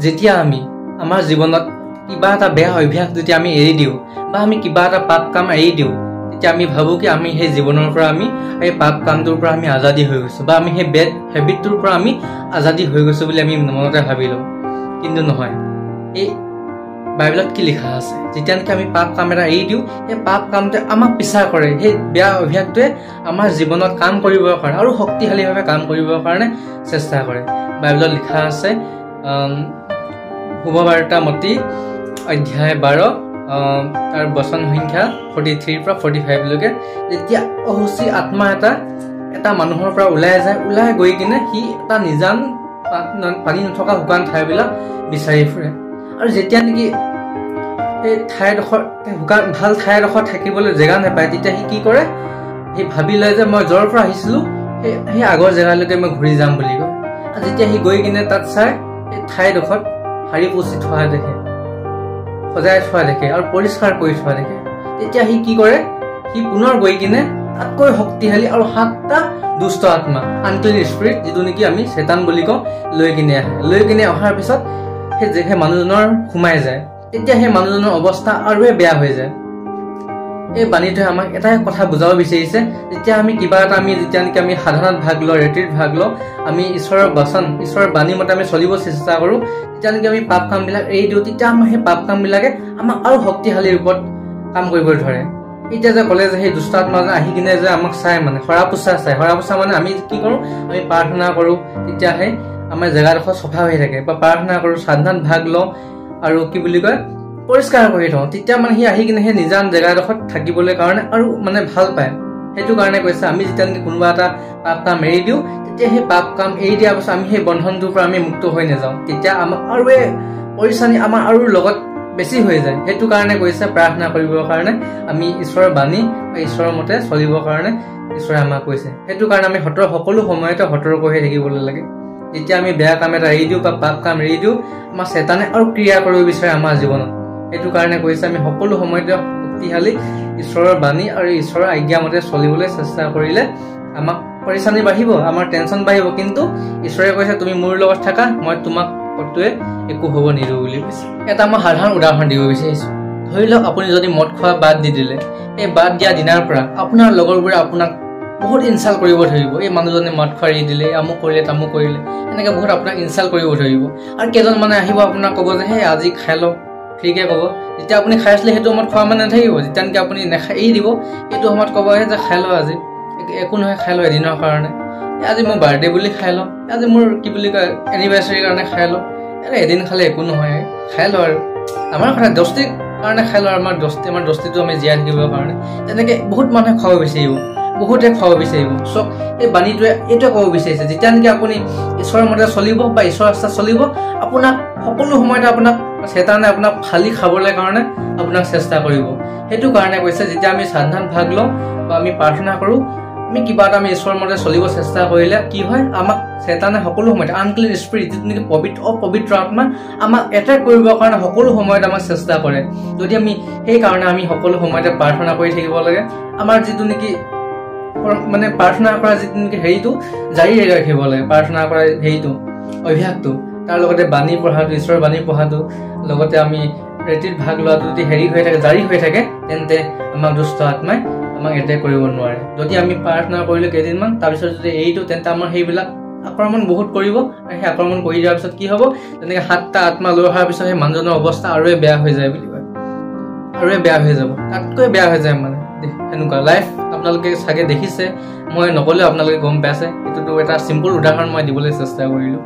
যেতিয়া আমি আমাৰ জীৱনত কিবা এটা বেয়া অভ্যাস যেতিয়া আমি এৰি দিওঁ বা আমি কিবা এটা পাপ কাম এৰি দিওঁ তেতিয়া আমি ভাবোঁ কি আমি সেই জীৱনৰ পৰা আমি এই পাপ কামটোৰ পৰা আমি আজাদী হৈ গৈছোঁ বা আমি সেই বেড হেবিটটোৰ পৰা আমি আজাদী হৈ গৈছোঁ বুলি আমি মনতে ভাবি লওঁ। কিন্তু নহয়, এই বাইবেলত কি লিখা আছে, যেতিয়া নেকি আমি পাপ কাম এটা এৰি দিওঁ সেই পাপ কামটোৱে আমাক পিছা কৰে, সেই বেয়া অভ্যাসটোৱে আমাৰ জীৱনত কাম কৰিবৰ কাৰণে আৰু শক্তিশালীভাৱে কাম কৰিবৰ কাৰণে চেষ্টা কৰে। বাইবেলত লিখা আছে শুভবাৰ্তা মতি অধ্যায় 12 তাৰ বচন সংখ্যা 43 পৰা 45লৈকে, যেতিয়া অসুচী আত্মা এটা মানুহৰ পৰা ওলাই গৈ কিনে সি এটা নিজান পানী নথকা শুকান ঠাইবিলাক বিচাৰি ফুৰে। আৰু যেতিয়া নেকি সেই ঠাইডোখৰ ভাল ঠাই এডোখৰ থাকিবলৈ জেগা নাপায় তেতিয়া সি কি কৰে, সি ভাবি লয় যে মই য'ৰ পৰা আহিছিলোঁ সেই আগৰ জেগালৈকে মই ঘূৰি যাম বুলি কয়। আৰু যেতিয়া সি গৈ কিনে তাত চাই সেই ঠাইডোখৰত সাৰি পুচি থোৱা দেখে, সজাই থোৱা দেখে আৰু পৰিষ্কাৰ কৰি থোৱা দেখে, তেতিয়া সি কি কৰে, সি পুনৰ গৈ কিনে তাতকৈ শক্তিশালী আৰু 7টা দুষ্ট আত্মা আনক্লিন স্পিৰিট যিটো নেকি আমি চেতান বুলি কওঁ লৈ কিনে অহাৰ পিছত সেই মানুহজনৰ সোমাই যায়। তেতিয়া সেই মানুহজনৰ অৱস্থা আৰুৱে বেয়া হৈ যায়। এই বাণীটোৱে আমাক এটাই কথা বুজাব বিচাৰিছে, যেতিয়া আমি কিবা এটা যেতিয়া নেকি আমি সাধনাত ভাগ লওঁ, ৰেতিত ভাগ লওঁ, আমি ঈশ্বৰৰ বচন ঈশ্বৰৰ বাণী মতে আমি চলিব চেষ্টা কৰোঁ, যেতিয়া নেকি আমি পাপ কামবিলাক এৰি দিওঁ তেতিয়া আমাৰ সেই পাপ কামবিলাকে আমাক আৰু শক্তিশালী ৰূপত কাম কৰিব ধৰে। এতিয়া যে ক'লে যে সেই দুষ্ট আত্মা আহি কিনে যে আমাক চাই, মানে সৰা পোছা মানে আমি কি কৰোঁ, আমি প্ৰাৰ্থনা কৰোঁ তেতিয়াহে আমাৰ জেগাডোখৰ চফা হৈ থাকে, বা প্ৰাৰ্থনা কৰোঁ, সাধনাত ভাগ লওঁ আৰু কি বুলি কয় পৰিষ্কাৰ কৰি থওঁ, তেতিয়া মানে সি আহি কিনে সেই নিজান জেগাডোখৰত থাকিবলৈ কাৰণে আৰু মানে ভাল পায়। সেইটো কাৰণে কৈছে আমি যেতিয়া নেকি কোনোবা এটা পাপ কাম এৰি দিওঁ তেতিয়া সেই পাপ কাম এৰি দিয়াৰ পাছত আমি সেই বন্ধনটোৰ পৰা আমি মুক্ত হৈ নাযাওঁ, তেতিয়া আমাক আৰু পৰিচানি আমাৰ আৰু লগত বেছি হৈ যায়। সেইটো কাৰণে কৈছে প্ৰাৰ্থনা কৰিবৰ কাৰণে, আমি ঈশ্বৰৰ বাণী বা ঈশ্বৰৰ মতে চলিবৰ কাৰণে ঈশ্বৰে আমাক কৈছে। সেইটো কাৰণে আমি সকলো সময়তে সতৰ্ক হৈ থাকিবলৈ লাগে। যেতিয়া আমি বেয়া কাম এটা এৰি দিওঁ বা পাপ কাম এৰি দিওঁ আমাৰ চেতানে আৰু ক্ৰিয়া কৰিব বিচাৰে আমাৰ জীৱনত। সেইটো কাৰণে কৈছে আমি সকলো সময়তে শক্তিশালী ঈশ্বৰৰ বাণী আৰু ঈশ্বৰৰ আজ্ঞা মতে চলিবলৈ চেষ্টা কৰিলে আমাক পৰিচানি বাঢ়িব, আমাৰ টেনচন বাঢ়িব, কিন্তু ঈশ্বৰে কৈছে তুমি মোৰ লগত থাকা, মই তোমাক কতোৱে একো হ'ব নিদিওঁ বুলি কৈছে। এটা মই সাধাৰণ উদাহৰণ দিব বিচাৰিছোঁ। ধৰি লওক আপুনি যদি মদ খোৱা বাদ দি দিলে, এই বাদ দিয়া দিনাৰ পৰা আপোনাৰ লগৰবোৰে আপোনাক বহুত ইনচাল্ট কৰিব ধৰিব, এই মানুহজনে মদ খোৱা এৰি দিলে, আমুক কৰিলে তামুক কৰিলে, এনেকৈ বহুত আপোনাক ইনচাল্ট কৰিব ধৰিব। আৰু কেইজন মানে আহিব আপোনাক ক'ব যে সেই আজি খাই লওক, ফ্ৰীকৈ ক'ব। যেতিয়া আপুনি খাই আছিলে সেইটো সময়ত খোৱা মানে নাথাকিব, যেতিয়া নেকি আপুনি এৰি দিব সেইটো সময়ত ক'ব যে খাই লওঁ, আজি একো নহয়, খাই লওঁ এদিনৰ কাৰণে, আজি মোৰ বাৰ্থডে বুলি খাই লওঁ, আজি মোৰ কি বুলি কয় এনিভাৰ্চাৰীৰ কাৰণে খাই লওঁ, এদিন খালে একো নহয়, খাই লওঁ আৰু আমাৰ কথা দস্তিৰ কাৰণে খাই লওঁ, আমাৰ দস্তিটো আমি জীয়াই থাকিবৰ কাৰণে। তেনেকৈ বহুত মানুহে খাব বিচাৰিব, বহুতে খাব বিচাৰিব। চক এই বাণীটোৱে এইটোৱে ক'ব বিচাৰিছে, যেতিয়া নেকি আপুনি ঈশ্বৰৰ মতে চলিব বা ঈশ্বৰৰ ৰাস্তাত চলিব, আপোনাক সকলো সময়তে আপোনাক চেতানে আপোনাক ফালি খাবলৈ কাৰণে আপোনাক চেষ্টা কৰিব। সেইটো কাৰণে কৈছে যেতিয়া আমি সাধনাত ভাগ লওঁ বা আমি প্ৰাৰ্থনা কৰোঁ, আমি কিবা এটা আমি ঈশ্বৰৰ মতে চলিব চেষ্টা কৰিলে কি হয়, আমাক চেতানে সকলো সময়তে আনক্লিন স্পিৰিট যিটো নেকি অপবিত্ৰ আত্মা আমাক এটেক কৰিবৰ কাৰণে সকলো সময়তে আমাক চেষ্টা কৰে। যদি আমি সেইকাৰণে আমি সকলো সময়তে প্ৰাৰ্থনা কৰি থাকিব লাগে, আমাৰ যিটো নেকি মানে প্ৰাৰ্থনা কৰা যিটো নেকি হেৰিটো জাৰি ৰাখিব লাগে, প্ৰাৰ্থনা কৰা হেৰিটো অভ্যাসটো, তাৰ লগতে বাণী পঢ়াটো, ঈশ্বৰৰ বাণী পঢ়াটো, লগতে আমি ৰেতিত ভাগ লোৱাটো যদি হেৰি হৈ থাকে, জাৰি হৈ থাকে, তেন্তে আমাক দুষ্ট আত্মাই আমাক এটেক কৰিব নোৱাৰে। যদি আমি প্ৰাৰ্থনা কৰিলোঁ কেইদিনমান, তাৰপিছত যদি এৰিটো তেন্তে আমাৰ সেইবিলাক আক্ৰমণ বহুত কৰিব, আৰু সেই আক্ৰমণ কৰি দিয়াৰ পিছত কি হ'ব, তেনেকৈ 7টা আত্মা লৈ অহাৰ পিছত সেই মানুহজনৰ অৱস্থা আৰুৱে বেয়া হৈ যায় বুলি কয়, আৰুৱে বেয়া হৈ যাব, তাতকৈ বেয়া হৈ যায় মানে সেনেকুৱা লাইফ। আপোনালোকে চাগে দেখিছে, মই নক'লেও আপোনালোকে গম পাইছে, এইটোতো এটা চিম্পল উদাহৰণ মই দিবলৈ চেষ্টা কৰিলোঁ।